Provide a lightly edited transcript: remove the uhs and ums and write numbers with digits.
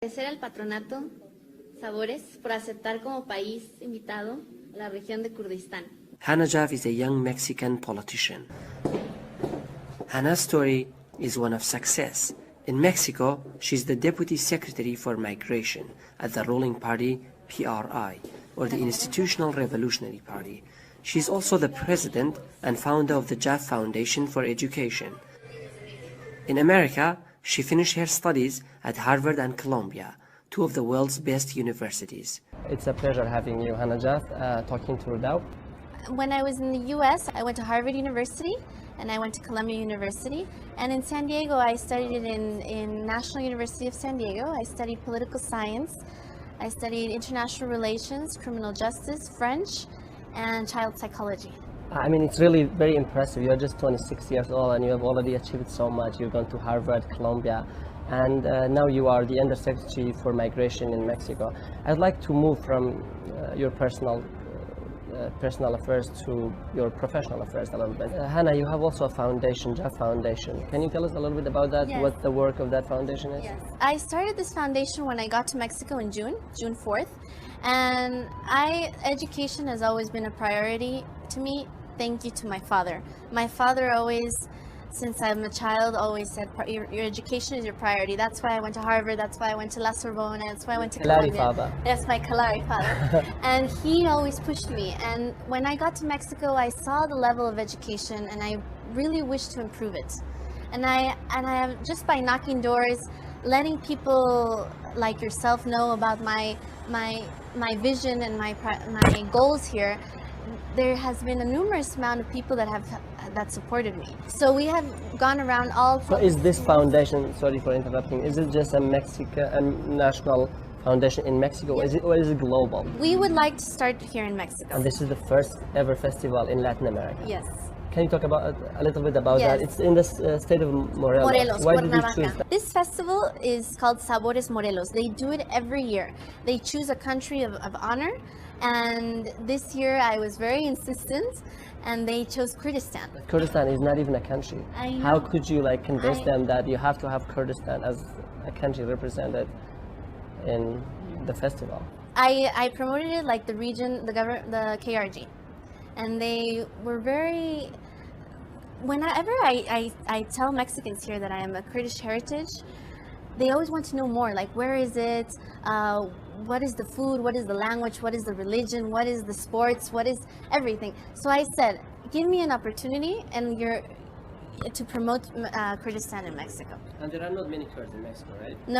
Agradecer al patronato Sabores por aceptar como país invitado la región de Kurdistán. Hanna Jaff is a young Mexican politician. Hannah's story is one of success. In Mexico, she's the Deputy Secretary for Migration at the ruling party PRI, or the Institutional Revolutionary Party. She's also the president and founder of the Jaff Foundation for Education. In America, she finished her studies at Harvard and Columbia, two of the world's best universities. It's a pleasure having you, Hannah Jaff, talking to Rudaw. When I was in the US, I went to Harvard University and I went to Columbia University. And in San Diego, I studied in National University of San Diego. I studied political science. I studied international relations, criminal justice, French, and child psychology. I mean, it's really very impressive. You're just 26 years old and you have already achieved so much. You've gone to Harvard, Columbia, and now you are the Undersecretary for Migration in Mexico. I'd like to move from your personal affairs to your professional affairs a little bit. Hannah, you have also a foundation, Jaff Foundation. Can you tell us a little bit about that, Yes. what the work of that foundation is? Yes. I started this foundation when I got to Mexico in June 4th. And education has always been a priority to me. Thank you to my father. My father always, since I'm a child, always said your education is your priority. That's why I went to Harvard. That's why I went to La Sorbonne. That's why I went to Columbia. That's my Kalari father. And he always pushed me. And when I got to Mexico, I saw the level of education, and I really wished to improve it. And I have, just by knocking doors, letting people like yourself know about my vision and my goals here. There has been a numerous amount of people that supported me. So we have gone around all. So is this foundation, sorry for interrupting, is it just a national foundation in Mexico, Yes. or is it global? We would like to start here in Mexico. And this is the first ever festival in Latin America. Yes. Can you talk about a little bit about Yes. that? It's in the state of Morelos. Morelos, Why did you Cuernavaca. choose that? This festival is called Sabores Morelos. They do it every year. They choose a country of honor, and this year I was very insistent, and they chose Kurdistan. Kurdistan is not even a country. I know. How could you convince them that you have to have Kurdistan as a country represented in the festival? I promoted it like the region, the government, the KRG, and they were very. Whenever I tell Mexicans here that I am a Kurdish heritage, they always want to know more. Like, where is it? What is the food? What is the language? What is the religion? What is the sports? What is everything? So I said, give me an opportunity, and to promote Kurdistan in Mexico. And there are not many Kurds in Mexico, right? No.